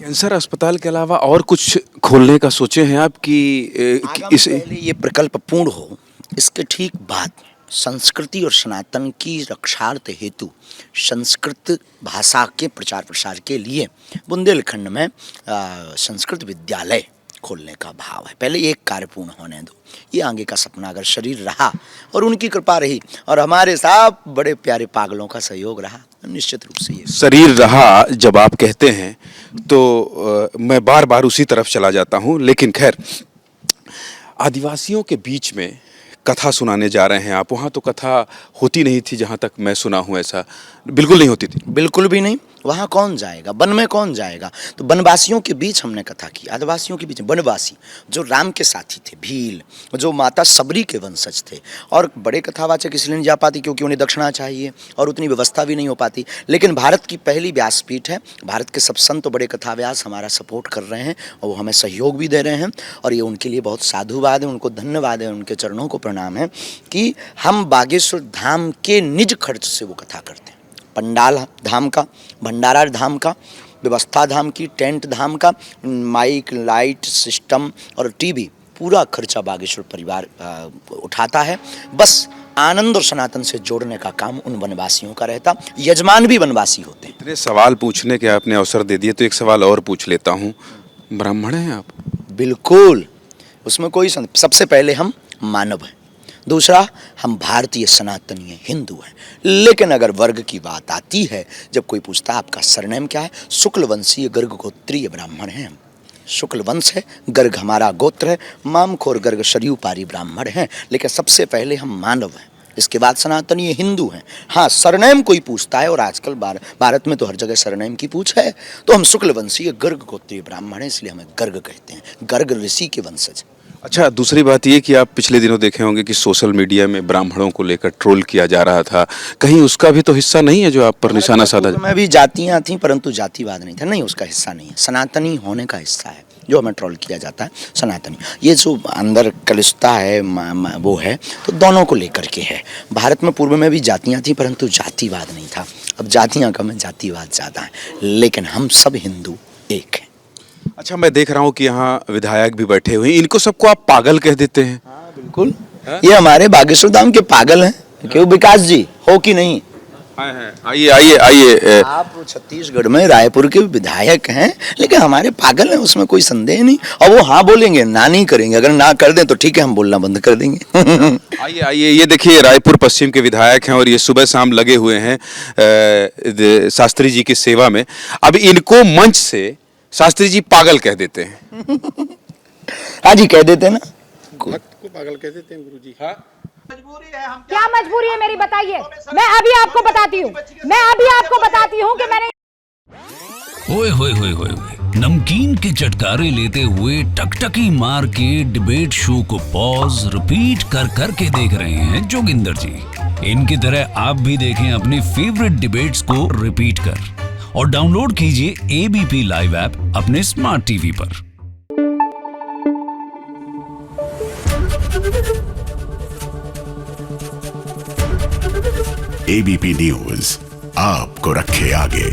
Cancer अस्पताल के अलावा और कुछ खोलने का सोचे हैं आप कि इस पहले ये प्रकल्प पूर्ण हो, इसके ठीक बाद संस्कृति और सनातन की रक्षार्थ हेतु संस्कृत भाषा के प्रचार प्रसार के लिए बुंदेलखंड में संस्कृत विद्यालय खोलने का भाव है। पहले एक कार्य पूर्ण होने दो, ये आगे का सपना अगर शरीर रहा और उनकी कृपा रही और हमारे साथ बड़े प्यारे पागलों का सहयोग रहा, निश्चित रूप से ये शरीर रहा जब आप कहते हैं तो मैं बार बार उसी तरफ चला जाता हूं। लेकिन खैर, आदिवासियों के बीच में कथा सुनाने जा रहे हैं आप। वहाँ तो कथा होती नहीं थी, जहाँ तक मैं सुना हूँ, ऐसा बिल्कुल नहीं होती थी। बिल्कुल भी नहीं। वहाँ कौन जाएगा, वन में कौन जाएगा? तो वनवासियों के बीच हमने कथा की, आदिवासियों के बीच वनवासी जो राम के साथी थे, भील जो माता सबरी के वंशज थे। और बड़े कथावाचक इसलिए नहीं जा पाती क्योंकि उन्हें दक्षिणा चाहिए और उतनी व्यवस्था भी नहीं हो पाती। लेकिन भारत की पहली व्यासपीठ है, भारत के सब संत बड़े कथाव्यास हमारा सपोर्ट कर रहे हैं और वो हमें सहयोग भी दे रहे हैं और ये उनके लिए बहुत साधुवाद है, उनको धन्यवाद है, उनके चरणों को प्रणाम है कि हम बागेश्वर धाम के निज खर्च से वो कथा करते हैं। पंडाल धाम का, भंडारा धाम का, व्यवस्था धाम की, टेंट धाम का, माइक लाइट सिस्टम और टीवी, पूरा खर्चा बागेश्वर परिवार उठाता है। बस आनंद और सनातन से जोड़ने का काम उन वनवासियों का रहता। यजमान भी वनवासी होते हैं। इतने सवाल पूछने के आपने अवसर दे दिए तो एक सवाल और पूछ लेता हूँ। ब्राह्मण हैं आप? बिल्कुल, उसमें कोई सबसे पहले हम मानव हैं, दूसरा हम भारतीय सनातनीय हिंदू हैं। लेकिन अगर वर्ग की बात आती है, जब कोई पूछता है आपका सरनेम क्या है, शुक्ल वंशीय गर्ग गोत्रीय ब्राह्मण हैं हम। शुक्ल वंश है, गर्ग हमारा गोत्र है, मामखोर गर्ग सरयू पारी ब्राह्मण हैं। लेकिन सबसे पहले हम मानव हैं, इसके बाद सनातनीय हिंदू हैं। हाँ, सरनेम कोई पूछता है और आजकल भारत में तो हर जगह सरनेम की पूछ है, तो हम शुक्ल वंशीय गर्ग गोत्रीय ब्राह्मण हैं, इसलिए हमें गर्ग कहते हैं, गर्ग ऋषि के वंशज। अच्छा, दूसरी बात ये कि आप पिछले दिनों देखे होंगे कि सोशल मीडिया में ब्राह्मणों को लेकर ट्रोल किया जा रहा था। कहीं उसका भी तो हिस्सा नहीं है जो आप पर निशाना साधा? में भी जातियाँ थी परंतु जातिवाद नहीं था। नहीं, उसका हिस्सा नहीं है, सनातनी होने का हिस्सा है जो हमें ट्रोल किया जाता है। सनातनी ये जो अंदर कलुषता है वो है, तो दोनों को लेकर के है। भारत में पूर्व में भी जातियाँ थी परंतु जातिवाद नहीं था। अब जातियाँ कम है, जातिवाद ज़्यादा है, लेकिन हम सब हिंदू एक हैं। अच्छा, मैं देख रहा हूँ कि यहाँ विधायक भी बैठे हुए हैं, इनको सबको आप पागल कह देते हैं। हाँ बिल्कुल, ये हमारे बागेश्वर धाम के पागल हैं। क्यों विकास जी, हो कि नहीं? आइए आइए आइए। आप छत्तीसगढ़ में रायपुर के विधायक हैं, लेकिन हमारे पागल हैं, उसमें कोई संदेह नहीं। और वो हाँ बोलेंगे, ना नहीं करेंगे। अगर ना कर दें तो ठीक है, हम बोलना बंद कर देंगे। आइए आइए, ये देखिए रायपुर पश्चिम के विधायक हैं और ये सुबह शाम लगे हुए हैं शास्त्री जी की सेवा में। अब इनको मंच से शास्त्री जी पागल कह देते हैं। हाँ जी, कह देते हैं ना, भक्त को पागल कह देते हैं गुरुजी। हाँ, क्या मजबूरी है मेरी, बताइए। मैं अभी आपको बताती हूँ कि मैंने ओए होए होए होए, नमकीन के चटकारे लेते हुए टकटकी मार के डिबेट शो को पॉज रिपीट कर कर के देख रहे हैं जोगिंदर जी। इनकी तरह आप भी देखें अपनी फेवरेट डिबेट्स को रिपीट कर और डाउनलोड कीजिए एबीपी लाइव ऐप अपने स्मार्ट टीवी पर। एबीपी न्यूज आपको रखे आगे।